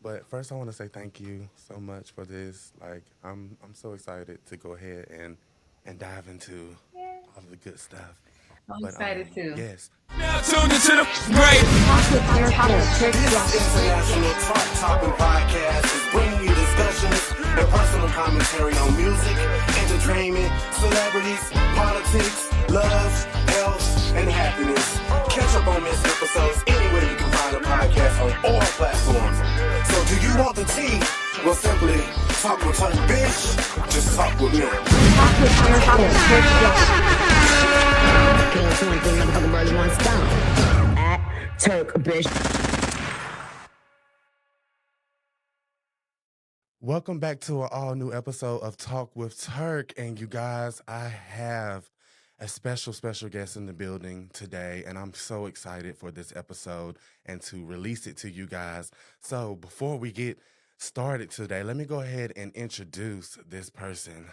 But first, I want to say thank you so much for this. Like, I'm so excited to go ahead and dive into Yeah, all of the good stuff. I'm But excited too. yes, Now tuned into the great. Talk with Turk. This international talk topping podcast is bringing you discussions and personal commentary on music, entertainment, celebrities, politics, love, health, and happiness. Catch up on missed episodes anywhere you can find a podcast on all platforms. So do you want the tea? Well, simply talk with TURKBISH. Just talk with me. Talk with Turk. Kill two and three motherfucking birds with one stone. At TURKBISH. welcome back to an all new episode of Talk with Turk. And you guys, I have a special guest in the building today, and I'm so excited for this episode and to release it to you guys. So before we get started today, let me go ahead and introduce this person.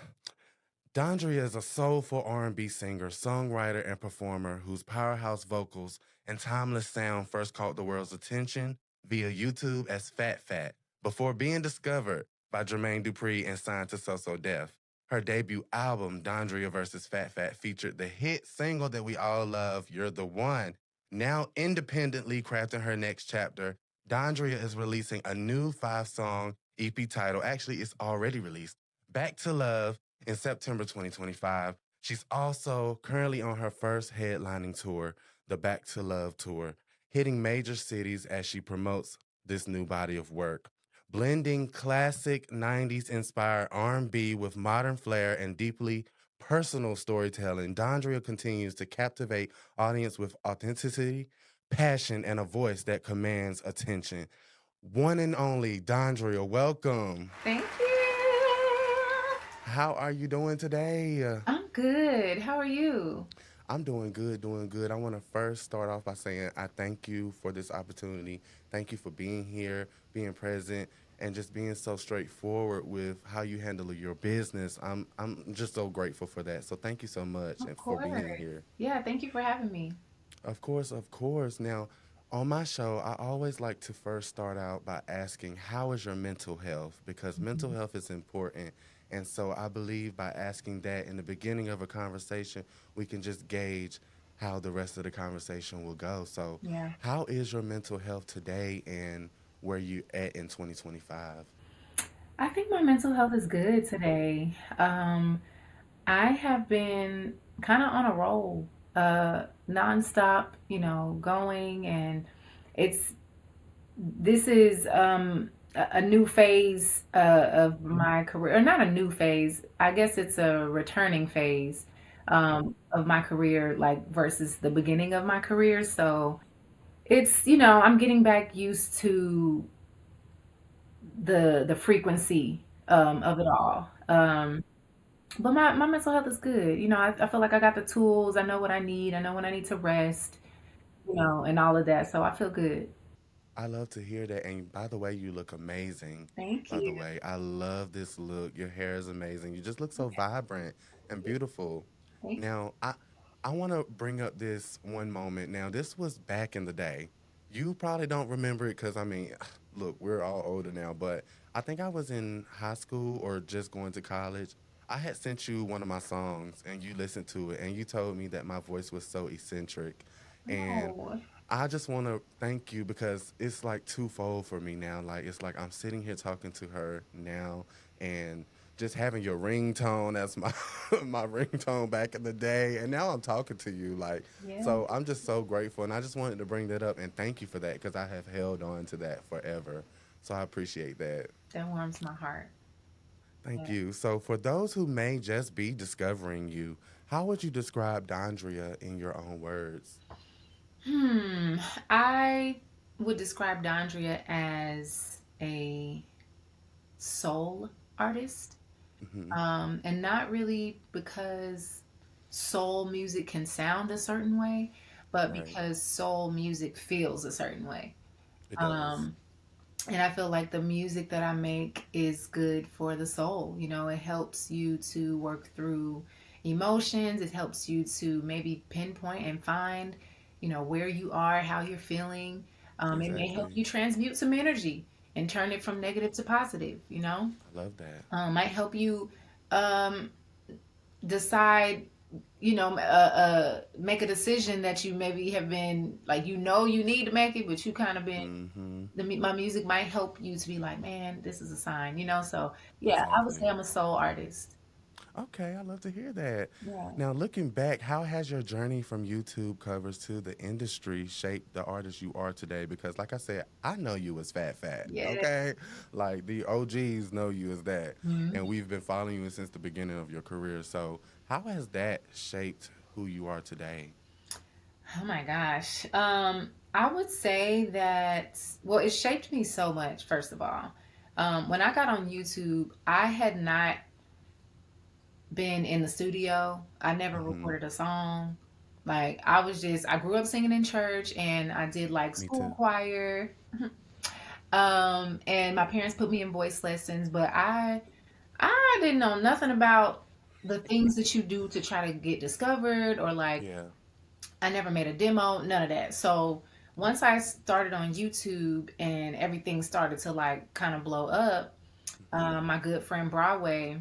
Dondria is a soulful R&B singer, songwriter, and performer whose powerhouse vocals and timeless sound first caught the world's attention via YouTube as Fat Fat, before being discovered by Jermaine Dupri and signed to So So Def. Her debut album, Dondria vs. Fat Fat, featured the hit single that we all love, You're the One. Now independently crafting her next chapter, Dondria is releasing a new 5-song EP title. Actually, it's already released. Back to Love in September 2025. She's also currently on her first headlining tour, the Back to Love Tour, hitting major cities as she promotes this new body of work. Blending classic 90s inspired R&B with modern flair and deeply personal storytelling, Dondria continues to captivate audience with authenticity, passion, and a voice that commands attention. One and only Dondria, welcome. Thank you. How are you doing today? I'm good. How are you? I'm doing good, doing good. I want to first start off by saying I thank you for this opportunity. Thank you for being here, being present, and just being so straightforward with how you handle your business. I'm just so grateful for that. So thank you so much Of and for course. being here. Yeah, thank you for having me. Of course, of course. Now, on my show, I always like to first start out by asking, how is your mental health? Because mental Mhm. health is important. And so I believe by asking that in the beginning of a conversation, we can just gauge how the rest of the conversation will go. So, Yeah. how is your mental health today and where you at in 2025? I think my mental health is good today. I have been kind of on a roll, nonstop, going, and it's this is a new phase of my career, or not a new phase. I guess it's a returning phase of my career, like versus the beginning of my career. So it's I'm getting back used to the frequency of it all. But my mental health is good. I feel like I got the tools. I know what I need. I know when I need to rest. And all of that. So I feel good. I love to hear that. And by the way, you look amazing. Thank By the you. way, I love this look. Your hair is amazing. You just look so vibrant and beautiful. Thank Now, I want to bring up this one moment. Now, this was back in the day. You probably don't remember it because, I mean, look, we're all older now, but I think I was in high school or just going to college. I had sent you one of my songs and you listened to it and you told me that my voice was so eccentric. you. And Oh, I just want to thank you because it's like twofold for me now. Like it's like I'm sitting here talking to her now and just having your ringtone as my my ringtone back in the day, and now I'm talking to you. Like yeah. so, I'm just so grateful, and I just wanted to bring that up and thank you for that because I have held on to that forever. So I appreciate that. That warms my heart. Thank Yeah. you. So for those who may just be discovering you, how would you describe Dondria in your own words? Hmm. I would describe Dondria as a soul artist. Hmm. And not really because soul music can sound a certain way, but Right. because soul music feels a certain way. It does. Um, and I feel like the music that I make is good for the soul. It helps you to work through emotions. It helps you to maybe pinpoint and find, where you are, how you're feeling. It may help Exactly. you transmute some energy. and turn it from negative to positive, you know? I love that. Might help you um, decide, make a decision that you maybe have been like, you need to make it, but you kind of been, Mm-hmm. my music might help you to be like, man, this is a sign, you know? So, yeah, I would say Exactly. I'm a soul artist. Okay, I love to hear that. Yeah. Now, looking back, how has your journey from YouTube covers to the industry shaped the artist you are today? Because, like I said, I know you as Fat Fat, Yeah. okay? Like, the OGs know you as that. And Mhm. we've been following you since the beginning of your career. So, how has that shaped who you are today? Oh my gosh. I would say that, well, it shaped me so much, first of all. When I got on YouTube, I had not been in the studio. I never Mm-hmm. recorded a song. Like, I grew up singing in church and I did like Me school too. choir. And my parents put me in voice lessons, but I didn't know nothing about the things that you do to try to get discovered, or like, Yeah. I never made a demo, none of that. So once I started on YouTube and everything started to like kind of blow up, Mm-hmm. my good friend Broadway,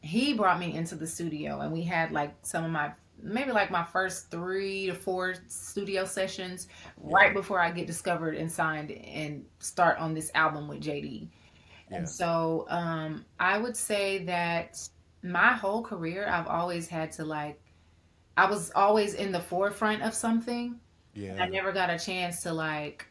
he brought me into the studio and we had like some of my, maybe like my first 3 to 4 studio sessions Yeah. right before I get discovered and signed and start on this album with JD. And Yeah. so I would say that my whole career, I've always had to like, I was always in the forefront of something. And I Yeah. never got a chance to like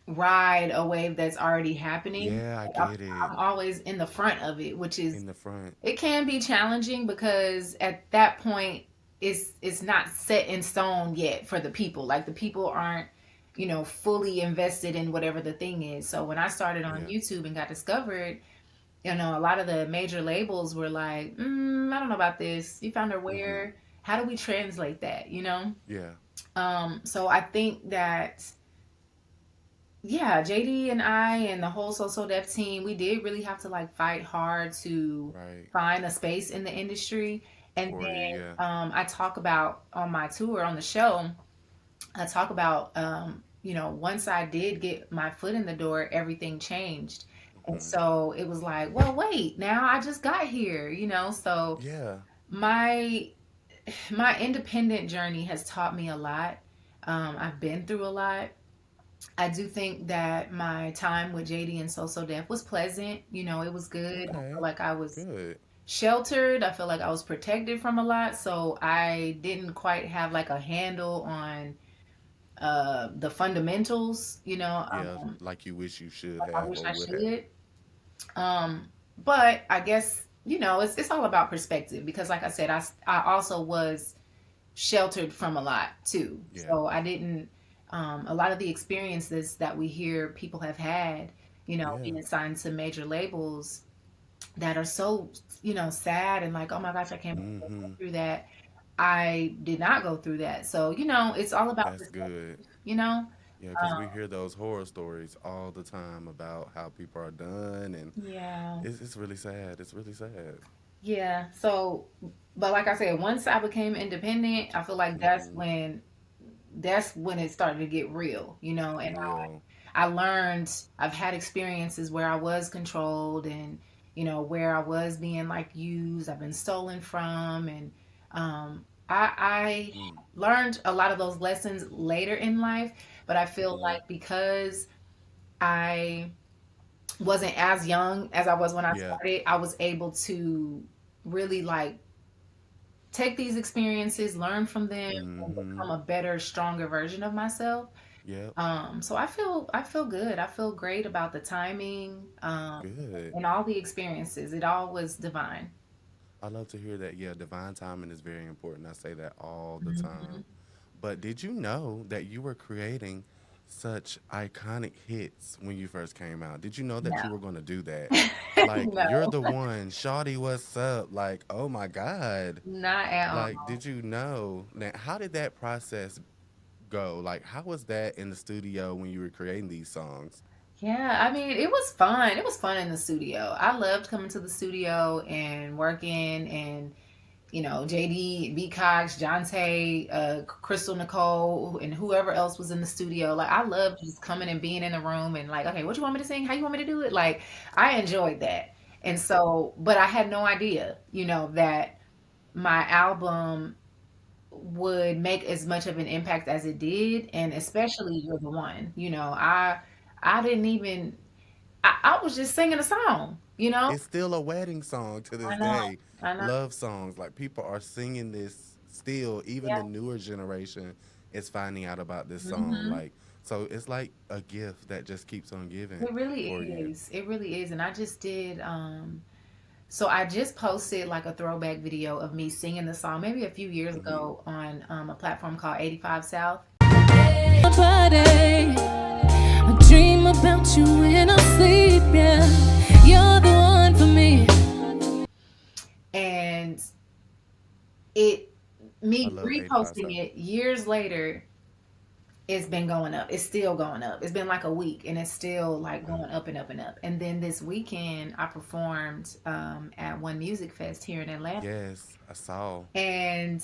ride a wave that's already happening. Yeah, I Like, get it. I'm always in the front of it, which is, In the front. it can be challenging because at that point it's not set in stone yet for the people. Like the people aren't, fully invested in whatever the thing is. So when I started on Yeah. YouTube and got discovered, a lot of the major labels were like, I don't know about this. You found her Mm-hmm. where? How do we translate that? Yeah. So I think that, yeah, JD and I and the whole So Def team, we did really have to like fight hard to Right. find a space in the industry. And For you, then yeah. I talk about on my tour on the show, I talk about, once I did get my foot in the door, everything changed. And Mm-hmm. so it was like, well, wait, now I just got here, so Yeah. my my independent journey has taught me a lot. I've been through a lot. I do think that my time with JD and So Def was pleasant. It was good. I feel Okay. like I was Good. sheltered. I feel like I was protected from a lot. So I didn't quite have like a handle on the fundamentals, Yeah, like you wish you should like I have wish or I would have. should. But I guess, it's all about perspective because like I said, I also was sheltered from a lot too. Yeah. So I didn't, a lot of the experiences that we hear people have had, Yeah. being signed to major labels that are so, sad and like, oh my gosh, I can't believe I Mm-hmm. went through that. I did not go through that. So, it's all about That's good. perspective, you know? Yeah, because we hear those horror stories all the time about how people are done, and Yeah. it's really sad. It's really sad. Yeah. So, but like I said, once I became independent, I feel like Mm-hmm. that's when it started to get real, and Real. I learned, I've had experiences where I was controlled and, where I was being like used, I've been stolen from. And I Mm. learned a lot of those lessons later in life. But I feel Mm-hmm. like because I wasn't as young as I was when I Yeah. started, I was able to really like take these experiences, learn from them, and Mm-hmm. become a better, stronger version of myself. Yep. So I feel good. I feel great about the timing, Good. and all the experiences. It all was divine. I love to hear that. Yeah, divine timing is very important. I say that all the Mhm. time. But did you know that you were creating such iconic hits when you first came out? Did you know that you No. were going to do that? Like, you're No, the one, Shawty, what's up? Like, oh my God. not at Like, all. did you know that? How did that process go? Like, how was that in the studio when you were creating these songs? Yeah, I mean, it was fun. It was fun in the studio. I loved coming to the studio and working and, JD, B Cox, Jonte, Crystal Nicole, and whoever else was in the studio. Like, I loved just coming and being in the room and like, okay, what you want me to sing? How you want me to do it? Like, I enjoyed that. And so, but I had no idea, that my album would make as much of an impact as it did, and especially You're the One. I didn't even I was just singing a song, you know? It's still a wedding song to this I know. day. I know. Love songs. Like people are singing this still. Even Yeah. the newer generation is finding out about this song. Mhm. Like so it's like a gift that just keeps on giving It really for you. is. It really is. And I just did so I just posted like a throwback video of me singing the song maybe a few years Hmm. ago on a platform called 85 South. Buddy, I dream about you when I sleep, yeah. You're the one for me. And it I me love 85 reposting South. it years later, it's been going up. It's still going up. It's been like a week and it's still like Okay. going up and up and up. And then this weekend I performed at One Music Fest here in Atlanta. Yes, I saw. And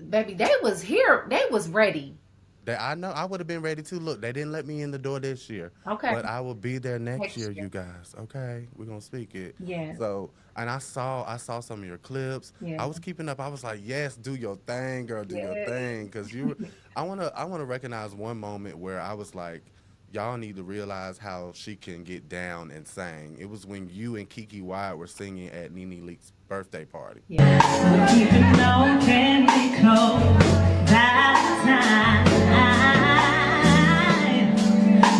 baby, they was here. They was ready. That I know I would have been ready to look. They didn't let me in the door this year, Okay. but I will be there next year, Next year. you guys. Okay, we're gonna speak it. Yes. So, and I saw some of your clips. Yeah. I was keeping up. I was like, yes, do your thing, girl, do your Yeah. thing, because you. I wanna recognize one moment where I was like, y'all need to realize how she can get down and sing. It was when you and Kiki Wyatt were singing at Nene Leak's birthday party. Yeah. Even though can recall that time.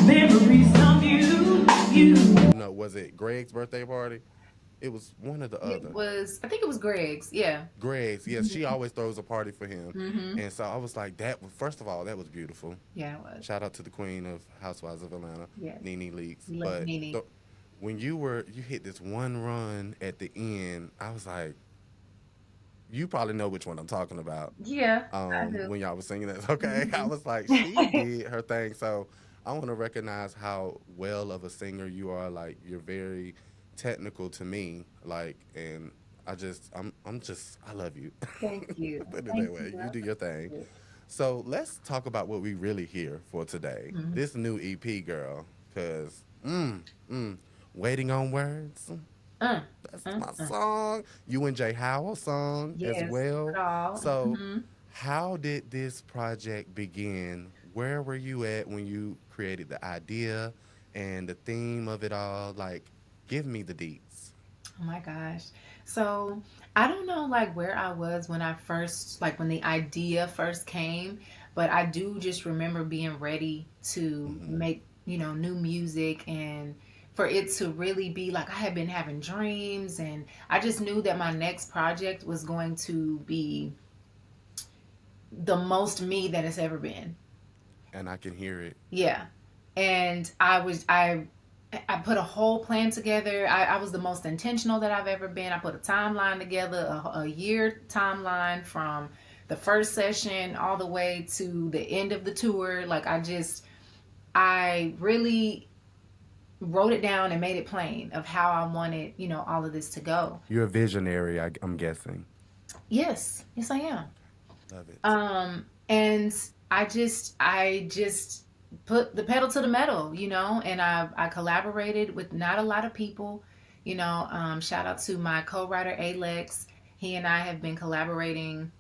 Memories of you. No, was it Greg's birthday party? It was one or the It other. was, I think it was Greg's. Yeah. Greg's, yes, she always throws a party for him. Mm-hmm. And so I was like, first of all, that was beautiful. Yeah, it was. Shout out to the queen of Housewives of Atlanta, Yes. Nene Leakes. We love But Nene. when you hit this one run at the end, I was like, you probably know which one I'm talking about. Yeah, I do. When y'all was singing that, okay, I Mhm. was like, she did her thing. So I want to recognize how well of a singer you are. Like you're very technical to me. Like, and I love you. Thank you. Put it Thank that way. you. I You do your thing. appreciate it. So let's talk about what we really here for today. Mhm. This new EP, girl, cause mm, waiting on words. Uh, That's my song. You and Jay Howell song as yes, well. call. So, Hmm. how did this project begin? Where were you at when you created the idea and the theme of it all? Like, give me the deets. Oh my gosh. So I don't know like where I was when I first, like when the idea first came, but I do just remember being ready to Hmm. make, new music, and for it to really be like I had been having dreams, and I just knew that my next project was going to be the most me that it's ever been. And I can hear it. Yeah. And I put a whole plan together. I was the most intentional that I've ever been. I put a timeline together, a year timeline from the first session all the way to the end of the tour. Like I really wrote it down and made it plain of how I wanted, all of this to go. You're a visionary, I'm guessing. Yes. Yes, I am. Love it. And I just put the pedal to the metal, and I collaborated with not a lot of people, shout out to my co-writer Alex. He and I have been collaborating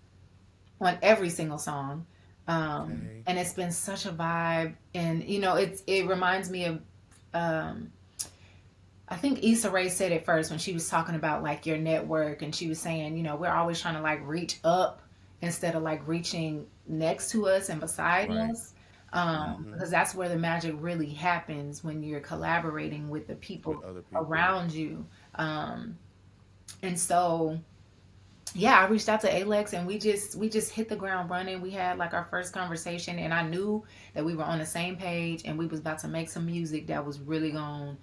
on every single song. Okay. And it's been such a vibe, and it reminds me of um I think Issa Rae said it first when she was talking about like your network, and she was saying, we're always trying to like reach up instead of like reaching next to us and beside Right. us. Hmm. Because that's where the magic really happens when you're collaborating with the With people other people. around you. Um, and so, yeah, I reached out to Alex, and we just hit the ground running. We had like our first conversation, and I knew that we were on the same page, and we was about to make some music that was really going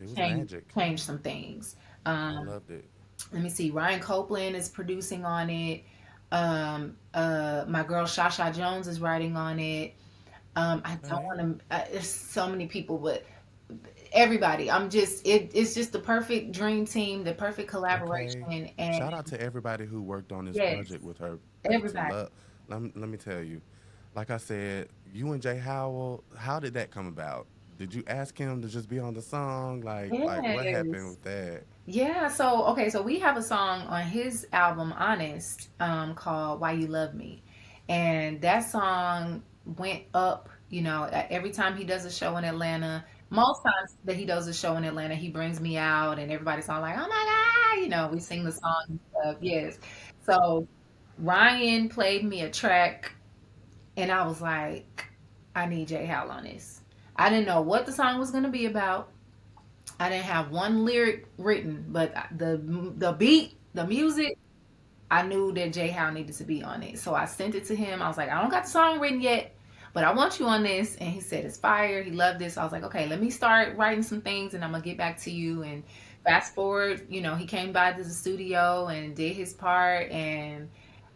It was change magic. change some things. I Um, loved it. let me see. Ryan Copeland is producing on it. My girl Shasha Jones is writing on it. I don't Okay. want to. There's so many people, but everybody. It's just the perfect dream team, the perfect Okay. collaboration, and Shout out to everybody who worked on this yes, project with her. To everybody. love, let me tell you, like I said, you and Jay Howell, how did that come about? Did you ask him to just be on the song? Like what happened Yes. with that? Yeah, so okay, so we have a song on his album Honest, called Why You Love Me. And that song went up, every time he does a show in Atlanta. Most times that he does a show in Atlanta, he brings me out and everybody's all like, "Oh my God," we sing the song and stuff. Yes. So Ryan played me a track and I was like, I need Jay Howell on this. I didn't know what the song was gonna be about. I didn't have one lyric written, but the beat, the music, I knew that Jay Howe needed to be on it. So I sent it to him. I was like, I don't got the song written yet, but I want you on this. And he said it's fire. He loved this. So I was like, okay, let me start writing some things and I'm gonna get back to you. And fast forward, he came by to the studio and did his part and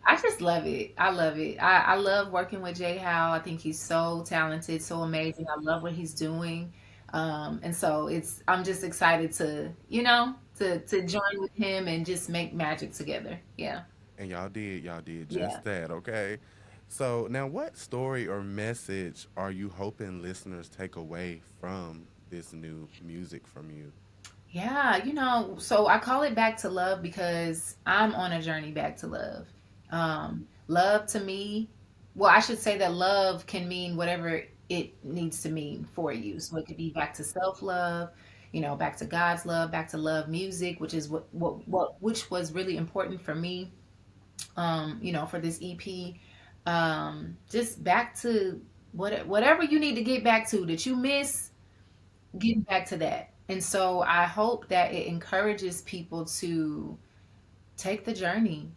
I just love it. I love it. I love working with Jay Howe. I think he's so talented, so amazing. I love what he's doing. And so I'm just excited to join with him and just make magic together. Yeah. And y'all did Yeah. just that, okay? So now, what story or message are you hoping listeners take away from this new music from you? Yeah, so I call it back to love because I'm on a journey back to love. Love to me, well, I should say that love can mean whatever it needs to mean for you. So it could be back to self-love, back to God's love, back to love music, which is which was really important for me, for this EP. Just back to whatever you need to get back to that you miss, getting back to that. And so I hope that it encourages people to take the journey,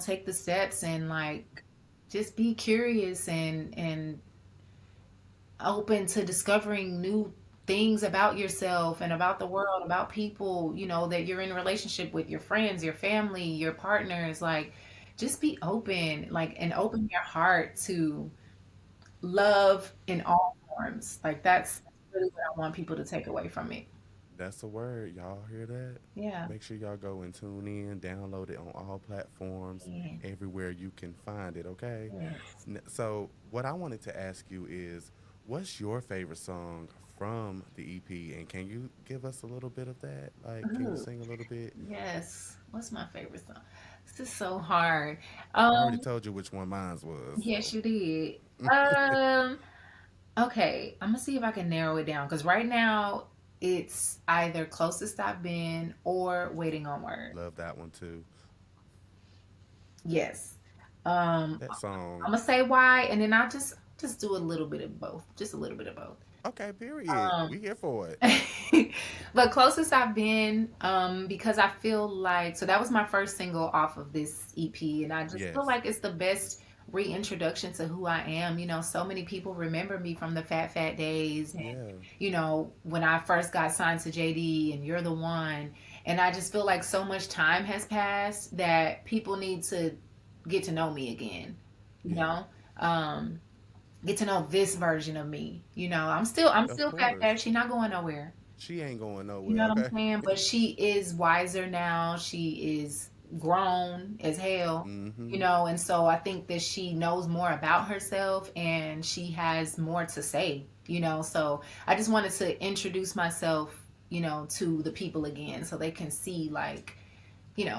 take the steps and like just be curious and open to discovering new things about yourself and about the world, about people, that you're in a relationship with, your friends, your family, your partners. Like just be open, like, and open your heart to love in all forms. Like that's really what I want people to take away from it. That's the word. Y'all hear that? Yeah. Make sure y'all go and tune in, download it on all platforms, Yeah. everywhere you can find it, okay? Yes. So, what I wanted to ask you is, what's your favorite song from the EP? And can you give us a little bit of that? Like, can you Ooh, sing a little bit? yes. What's my favorite song? This is so hard. I already Um, told you which one mine was, yes, so. you did. Um, okay, I'm gonna see if I can narrow it down because right now it's either closest I've been or waiting on word. Love that one too. Yes. That I'm song. gonna say why, and then I'll just do a little bit of both, just a little bit of both. Okay, period. We here for it. But closest I've been, because I feel like so that was my first single off of this EP, and I just feel Yes. like it's the best reintroduction to who I am. So many people remember me from the Fat Fat days, and Yeah. when I first got signed to JD, and You're the One, and I just feel like so much time has passed that people need to get to know me again. You Yeah. know, um, get to know this version of me. I'm still Of Fat Fat. course. She's not going nowhere. She ain't going You nowhere, know what I'm okay? saying? But she is wiser now. She is grown as hell, Mm-hmm. and so I think that she knows more about herself and she has more to say. So I just wanted to introduce myself, to the people again so they can see, like,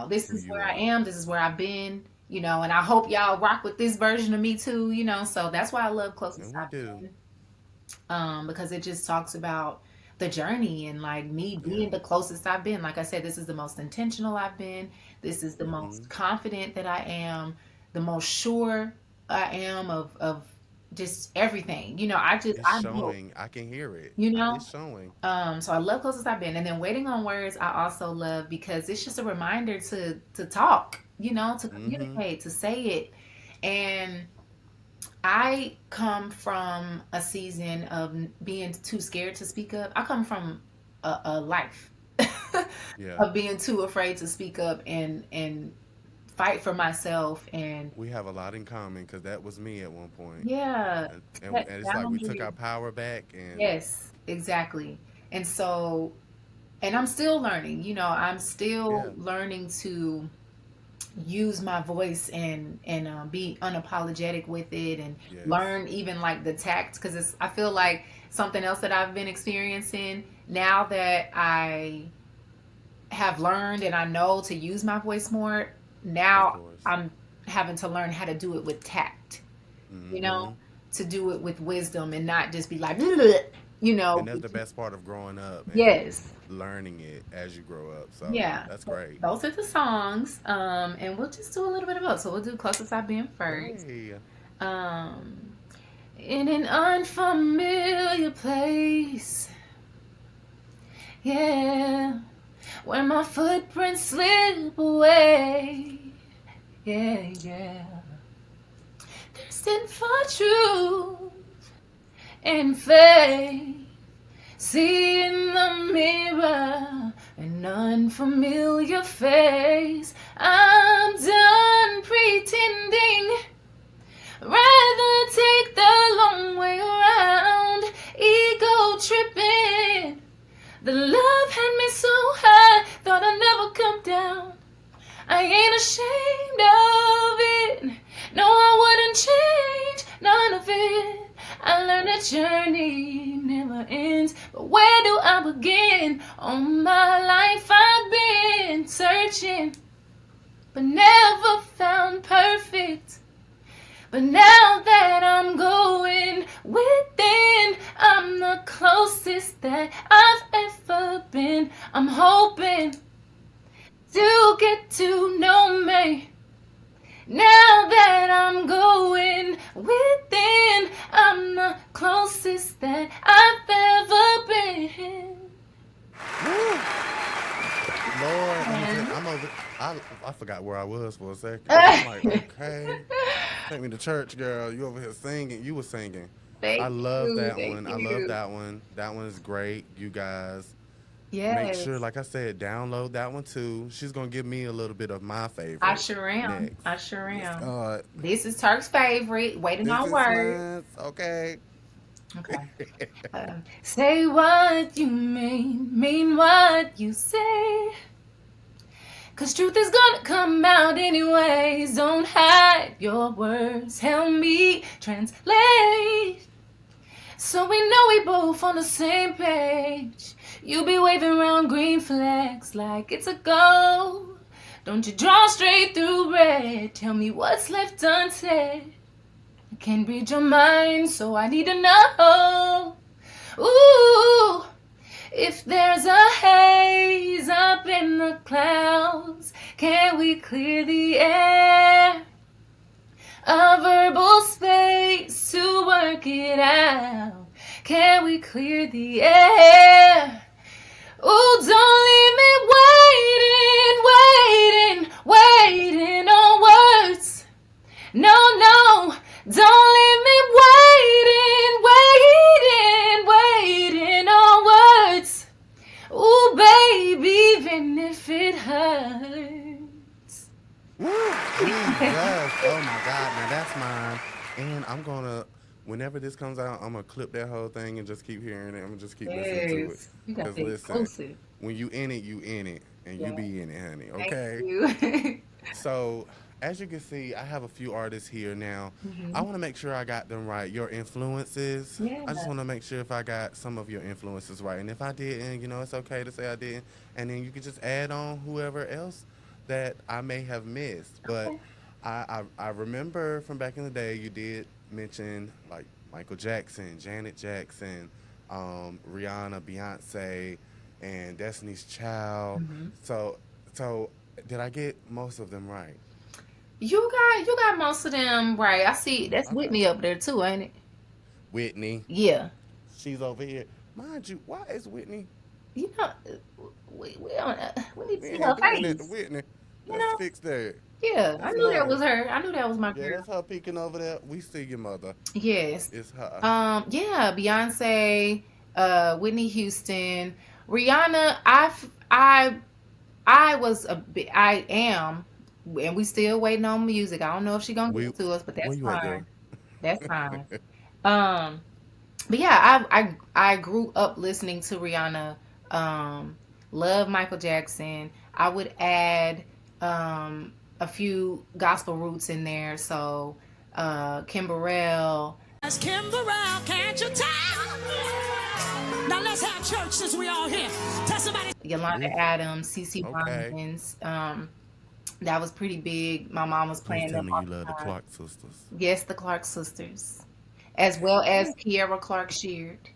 this Who is you where I are. am, this is where I've been, and I hope y'all rock with this version of me too, so that's why I love Closest And we I've do. Been, because it just talks about the journey and like me Yeah. being the closest I've been. Like I said, this is the most intentional I've been. This is the Mm-hmm. most confident that I am, the most sure I am of just everything. It's I know, showing. I can hear it. you know. It's showing. So I love closest I've been, and then waiting on words. I also love because it's just a reminder to talk, to Mm-hmm. communicate, to say it, and I come from a season of being too scared to speak up. I come from a life Yeah. of being too afraid to speak up and fight for myself. And We have a lot in common because that was me at one point. yeah, And set it's like we took boundaries. our power back and Yes, exactly. And so, and I'm still learning, I'm still Yeah. learning to use my voice and be unapologetic with it, and Yes. learn even like the tact, because I feel like something else that I've been experiencing now that I have learned and I know to use my voice more. Of Now course. I'm having to learn how to do it with tact, you know, Hmm. to do it with wisdom and not just be like, "Bleh," you And know. that's the best part of growing up and Yes. learning it as you grow up. So Yeah. that's So great. those are the songs. And we'll just do a little bit of both. So we'll do Closest I've Been first. Yay. Um, in an unfamiliar place, yeah, where my footprints slip away, yeah, yeah. Thirsting for truth and faith. See in the mirror an unfamiliar face. I'm done pretending. Rather take the long way around. Ego tripping. The love had me so high, thought I'd never come down. I ain't ashamed of it. No, I wouldn't change none of it. I learned a journey never ends. But where do I begin? All my life I've been searching, but never found perfect. But now that I'm going within, I'm the closest that I've ever been. I'm hoping to get to know me. Now that I'm going within, I'm the closest that I've ever been. Woo! Lord, let me tell you, And I'm over. I forgot where I was for a second. I'm like, okay, take me to church, girl. You over here singing? You were singing. I thank love you, that thank one. I love you. that one. That one is great. You guys make sure, Yes, like I said, download that one too. She's gonna give me a little bit of my I favorite sure am. next. I sure Yes, am. God. This is Turk's favorite. Waiting This on is word. mine. Okay. Okay. Say what you mean what you say. 'Cause truth is gonna come out anyways. Don't hide your words. Help me translate. So we know we both on the same page. You be waving around green flags like it's a go. Don't you draw straight through red. Tell me what's left unsaid. I can't read your mind, so I need to know. Ooh, if there's a haze up in the clouds, can we clear the air? A verbal space to work it out. Can we clear the air? Ooh, don't leave me waiting on words. No, no, don't leave me waiting on words. Ooh, baby, even if it hurts. Woo! Jesus. Oh my God. Now that's mine. And I'm gonna whenever this comes out, I'm gonna clip that whole thing and just keep hearing it. I'm gonna just keep listening to it. Yes, you got Cause the listen, exclusive. when you in it, and you Yeah, be in it, honey. thank Okay. you. So as you can see, I have a few artists here now. I Hmm. want to make sure I got them right. Your influences. Yeah. I just want to make sure if I got some of your influences right, and if I didn't, it's okay to say I didn't, and then you can just add on whoever else that I may have missed. But Okay. I remember from back in the day, you did mention like Michael Jackson, Janet Jackson, Rihanna, Beyonce, and Destiny's Child. Hmm. So did I get most of them right? You got most of them right. I see that's Okay. Whitney up there too, ain't it? Whitney, Yeah. she's over here. Mind you, why is Whitney? You know, we need to We see ain't her had doing that to face. Whitney. You Let's know? fix that. Yeah, I That's knew that was mine. her. I knew that was my Yeah, girl. that's her peeking over there. We see your mother. Yes. It's her. Yeah, Beyonce, Whitney Houston, Rihanna. I was a bit. I am, and we still waiting on music. I don't know if she gonna give We it to us, but where that's you at, girl? fine. That's fine. Um, But yeah, I grew up listening to Rihanna. Um, love Michael Jackson. I would add a few gospel roots in there. So Kim Burrell, Kimberell, can't you tell? Now let's have church since we all here. Tell somebody. Yolanda Ooh, Adams, CC okay. Winans. That was pretty big. My mom was Please playing tell them me all you love the the time. Clark sisters. Yes, the Clark sisters, as well as Kiera Clark Sheard.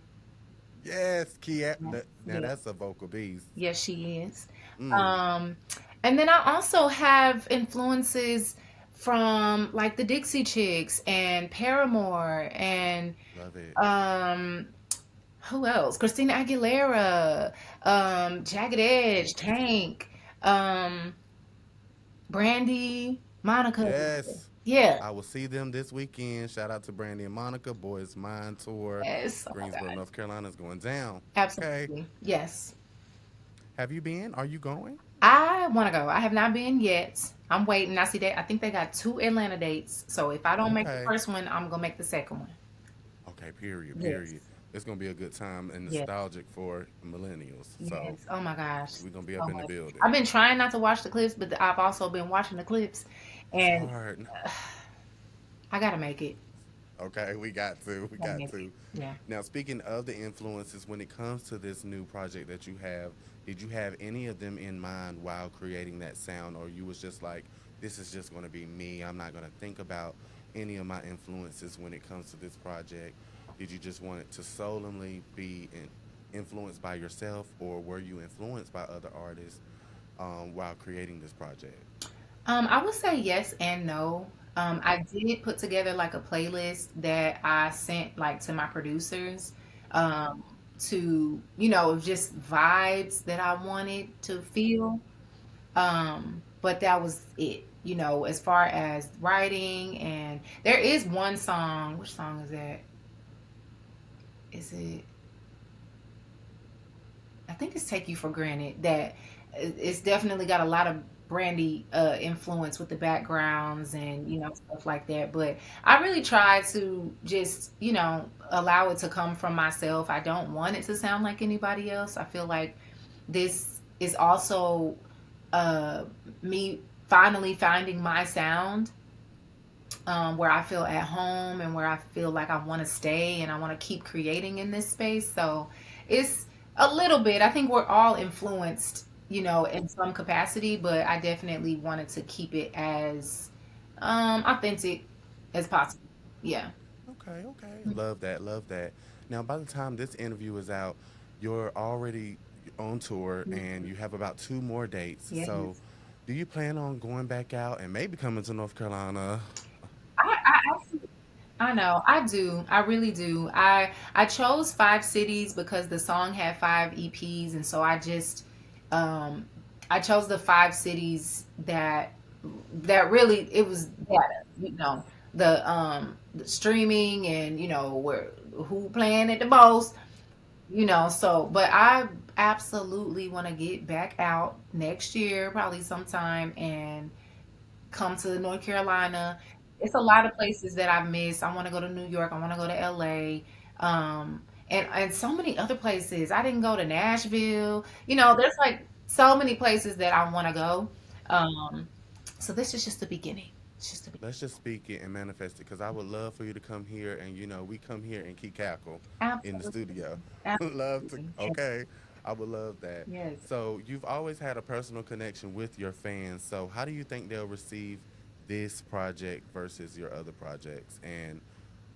Yes, Kia. Now Yeah. that's a vocal beast. Yes, she is. Mm, Um, and then I also have influences from like the Dixie Chicks and Paramore and love it. um, who else? Christina Aguilera, Jagged Edge, Tank, um, Brandy, Monica. Yes. Yeah. I will see them this weekend. Shout out to Brandy and Monica. Boys Mind Tour. Yes. Oh my Greensboro, God. North Carolina is going down. Okay. Absolutely. Yes. Have you been? Are you going? I want to go. I have not been yet. I'm waiting. I see that. I think they got two Atlanta dates. So if I don't make the Okay. first one, I'm gonna make the second one. Okay, period, period. Yes. It's gonna be a good time and Yes. nostalgic for millennials. So Yes. Oh my gosh. we're gonna be So up in the much. building. I've been trying not to watch the clips, but I've also been watching the clips, It's and hard. I gotta make it. Okay, we got to. We Gotta got make it. to. Yeah. Now, speaking of the influences, when it comes to this new project that you have, did you have any of them in mind while creating that sound, or you was just like, this is just going to be me. I'm not going to think about any of my influences when it comes to this project. Did you just want it to solely be influenced by yourself, or were you influenced by other artists while creating this project? I would say yes and no. I did put together like a playlist that I sent like to my producers, um, to just vibes that I wanted to feel. But that was it. As far as writing, and there is one song. Which song is that? Is it? I think it's "Take You for Granted." That it's definitely got a lot of Brandy influence with the backgrounds and stuff like that. But I really try to just allow it to come from myself. I don't want it to sound like anybody else. I feel like this is also uh, me finally finding my sound, where I feel at home and where I feel like I want to stay and I want to keep creating in this space. So it's a little bit, I think we're all influenced, in some capacity, but I definitely wanted to keep it as authentic as possible. Yeah. Okay, okay. Love that, love that. Now, by the time this interview is out, you're already on tour and you have about two more dates. So, Yes. do you plan on going back out and maybe coming to North Carolina? I know, I do. I really do. I chose five cities because the song had five EPs, and so um I chose the five cities that really it was better, the streaming and where who playing it the most, so but I absolutely want to get back out next year, probably sometime, and come to North Carolina. It's a lot of places that I miss. I want to go to New York. I want to go to LA. And so many other places. I didn't go to Nashville. There's like so many places that I want to go. Um, so this is just the beginning. It's just the beginning. Let's just speak it and manifest it because I would love for you to come here and we come here and keep cackle in the Absolutely. studio. Love to, Absolutely. Yes. okay. I would love that. Yes. So, you've always had a personal connection with your fans. So, how do you think they'll receive this project versus your other projects? And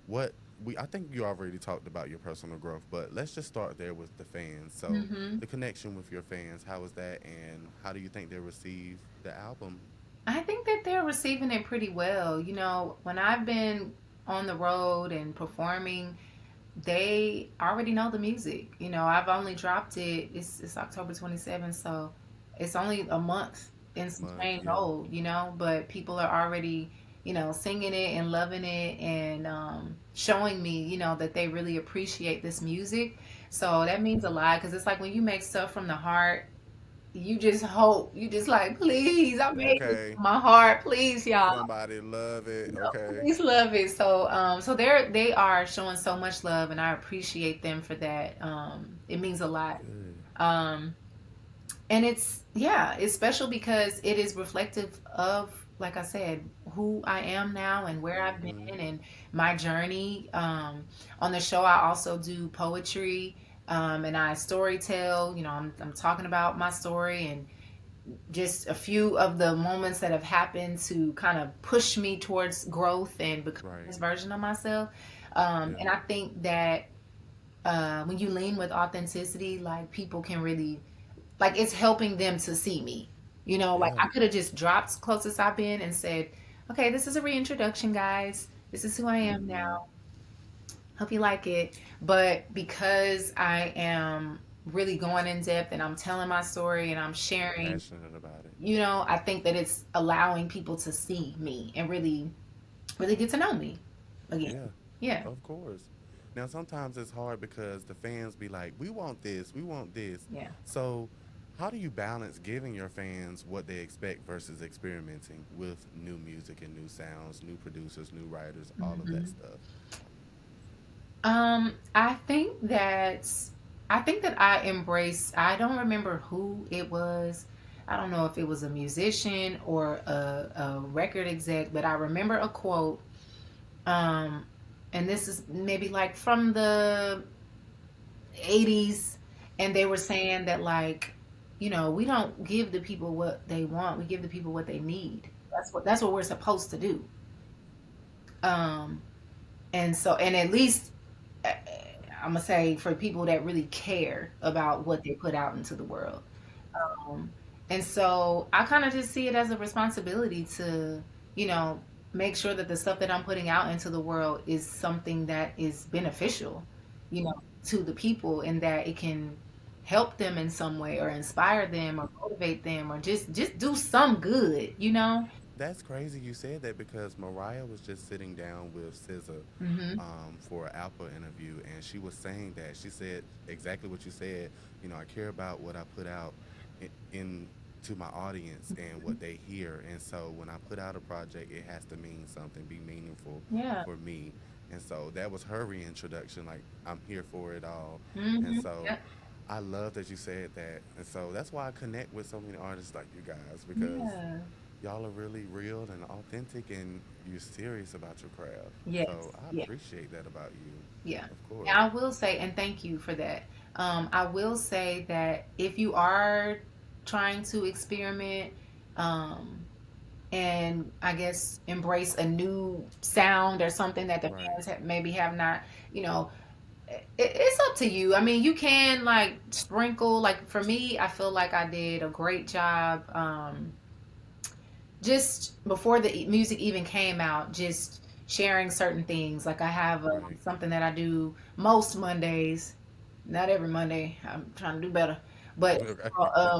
what I think you already talked about your personal growth, but let's just start there with the fans. So, hmm the connection with your fans, how is that and how do you think they'll receive the album? I think that they're receiving it pretty well. When I've been on the road and performing, they already know the music. I've only dropped it. It's October 27th, so it's only a month and some Month, change yeah. old. But people are already singing it and loving it and showing me that they really appreciate this music. So that means a lot because it's like when you make stuff from the heart, you just hope, you just like, please, I made this Okay. from my heart, please, y'all. Somebody love it. Okay. Please love it. So they are showing so much love, and I appreciate them for that. It means a lot. Good. Um, and it's yeah, it's special because it is reflective of, like I said, who I am now and where I've Mm-hmm. been and my journey. On the show, I also do poetry, and I story tell. I'm talking about my story and just a few of the moments that have happened to kind of push me towards growth and become Right. this version of myself. Yeah. And I think that when you lean with authenticity, like people can really, like it's helping them to see me. Like Yeah. I could have just dropped closest I've been and said, okay, this is a reintroduction, guys. This is who I am Mm-hmm. now. Hope you like it. But because I am really going in depth and I'm telling my story and I'm sharing, Passionate about it. I think that it's allowing people to see me and really, really get to know me again. Yeah. Yeah. Of course. Now sometimes it's hard because the fans be like, "We want this. We want this." Yeah. So, how do you balance giving your fans what they expect versus experimenting with new music and new sounds, new producers, new writers, all of that hmm stuff? I think that I embrace. I don't remember who it was. I don't know if it was a musician or a record exec, but I remember a quote. Um, and this is maybe like from the 80s, and they were saying that like, we don't give the people what they want. We give the people what they need. That's what we're supposed to do. Um, and at least I'm gonna say for people that really care about what they put out into the world. Um, and so I kind of just see it as a responsibility to, you know, make sure that the stuff that I'm putting out into the world is something that is beneficial, to the people, and that it can help them in some way or inspire them or motivate them or just do some good. That's crazy you said that because Mariah was just sitting down with SZA Hmm. for an Alpha interview, and she was saying that. She said exactly what you said. I care about what I put out in to my audience and what they hear. And so when I put out a project, it has to mean something, be meaningful Yeah. for me. And so that was her reintroduction. Like, I'm here for it all. And Hmm. so Yeah. I love that you said that. And so that's why I connect with so many artists like you guys, because Yeah. y'all are really real and authentic, and you're serious about your craft. So Yes. I Yeah. appreciate that about you, Yeah. of course. Now, I will say, and thank you for that. I will say that if you are trying to experiment, um, and I guess embrace a new sound or something that the Right. fans maybe have not, it's up to you. I mean, you can like sprinkle, like for me, I feel like I did a great job. Just before the music even came out, just sharing certain things. Like I have Right. something that I do most Mondays, not every Monday. I'm trying to do better, but Okay.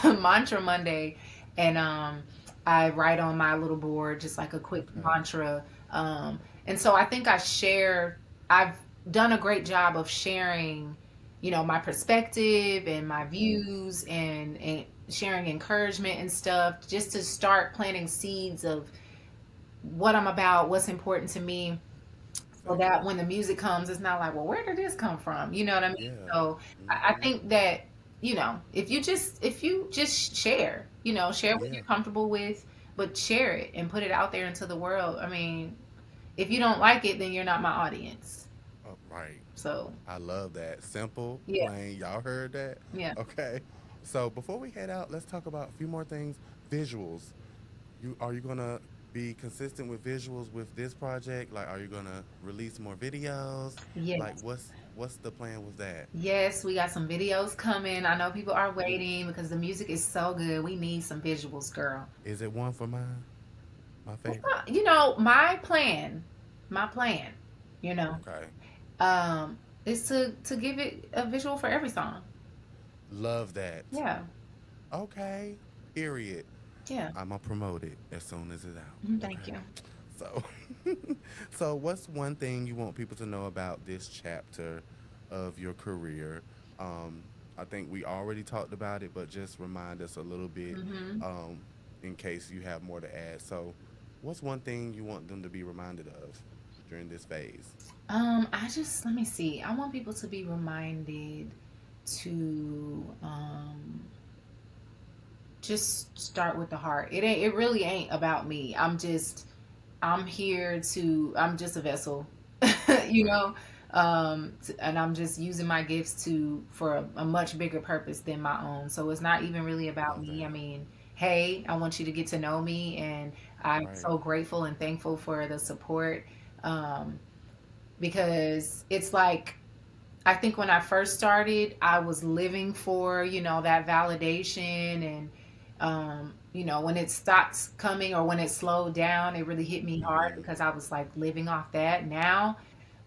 mantra Monday, and I write on my little board just like a quick Okay. mantra. And so I think I've done a great job of sharing, my perspective and my views, and sharing encouragement and stuff, just to start planting seeds of what I'm about, what's important to me, so that Exactly. when the music comes, it's not like, well, where did this come from? You know what I mean? Yeah. So I Mm-hmm. think that, if you just share, share what Yeah. you're comfortable with, but share it and put it out there into the world. I mean, if you don't like it, then you're not my audience. Oh, right. So I love that. Simple, yeah, plain. Y'all heard that? yeah. Okay. So before we head out, let's talk about a few more things. Visuals. Are you gonna be consistent with visuals with this project? Like, are you gonna release more videos? Like, Yes. what's the plan with that? Yes, we got some videos coming. I know people are Ooh, waiting because the music is so good. We need some visuals, girl. is it one for mine? My It's favorite. not, my plan, you know, Okay. um, is to give it a visual for every song. Love that. Yeah, Okay. Period. yeah. I'm gonna promote it as soon as it's Mhm. out. Thank Okay. you. So, so what's one thing you want people to know about this chapter of your career? Um, I think we already talked about it, but just remind us a little bit um, in case you have more to add. So, what's one thing you want them to be reminded of during this phase? I just let me see. I want people to be reminded to just start with the heart. It really ain't about me. I'm here to I'm just a vessel. you Right. know. And I'm just using my gifts to for a much bigger purpose than my own. So it's not even really about Love me. I that. mean, hey, I want you to get to know me, and I'm Right. so grateful and thankful for the support. Um, because it's like I think when I first started, I was living for, that validation and when it stopped coming or when it slowed down, it really hit me hard Mm-hmm. because I was like living off that. Now,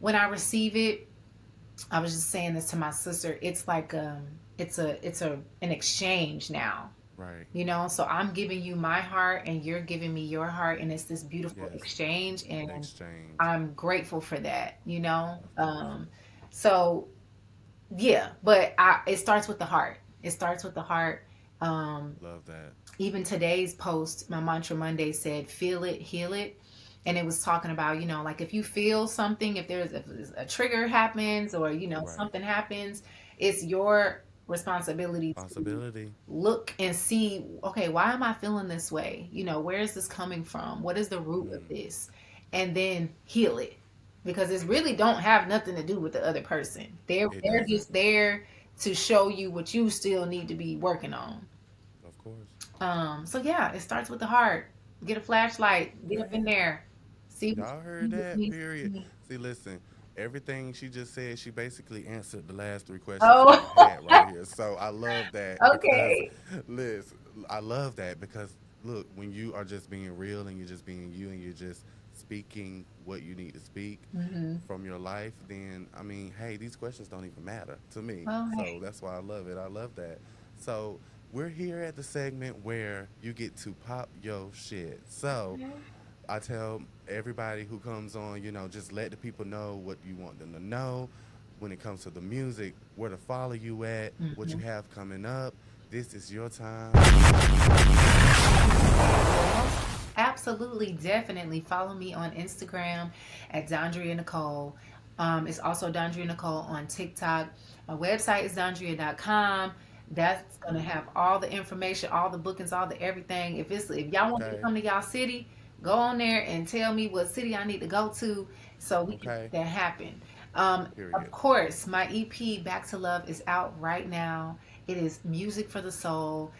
when I receive it, I was just saying this to my sister, it's like it's an exchange now. Right. So I'm giving you my heart and you're giving me your heart, and it's this beautiful Yes. exchange, An and exchange. I'm grateful for that. Of course. So yeah, but it starts with the heart. It starts with the heart. Um, Love that. Even today's post, my mantra Monday said, "Feel it, heal it," and it was talking about, like if you feel something, if a trigger happens or Right. something happens, it's your responsibility to Responsibility. look and see, okay, why am I feeling this way? Where is this coming from? What is the root of Mm. this? And then heal it, because it's really don't have nothing to do with the other person. It They're doesn't. just there to show you what you still need to be working on. Of course. So yeah, it starts with the heart. Get a flashlight, get up in Man. there, Y'all heard see what that? needs to Period. be. See, listen, everything she just said, she basically answered the last three questions that I Oh, had right here. So I love that because, okay. Liz, I love that because, look, when you are just being real and you're just being you and you're just speaking what you need to speak hmm from your life, then, I mean, hey, these questions don't even matter to me. Oh, So hey. that's why I love it. I love that. So we're here at the segment where you get to pop your shit. So, I tell everybody who comes on, just let the people know what you want them to know when it comes to the music, where to follow you at, what you hmm have coming up. This is your time. Well, most absolutely, definitely follow me on Instagram at Dondria Nicole. It's also Dondria Nicole on TikTok. My website is Dondria.com. That's gonna have all the information, all the bookings, all the everything. If y'all want me to Okay. come to y'all city, go on there and tell me what city I need to go to so we can Okay. make that happen. Of Period. course, my EP Back to Love is out right now. It is music for the soul.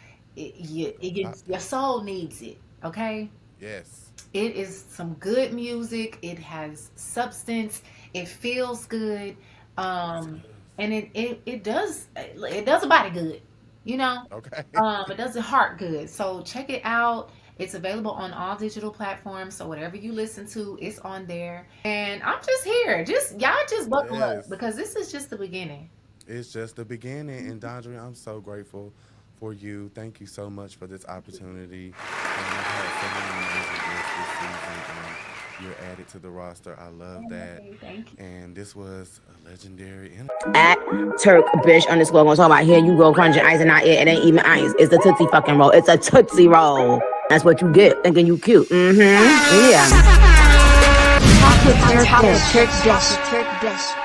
Pop Your that. soul needs it. Okay, Yes. it is some good music. It has substance. It feels good. Yes, it Um, does. and it does a body good. You know, Okay. it does a heart good. So check it out. It's available on all digital platforms. So whatever you listen to, it's on there. And I'm just here. Just y'all just buckle up Yes. because this is just the beginning. It's just the beginning. And Dondre, I'm so grateful for you. Thank you so much for this opportunity. I've had so many amazing guests this season, and you're added to the roster. I love that. Okay, thank you. And this was a legendary At TURKBISH underscore gonna talk about here you go crunching ice and not it. It ain't even ice. It's a Tootsie fucking roll. It's a Tootsie roll. That's what you get thinking you cute. Mm-hmm. Yeah. Talk with Turk Bish.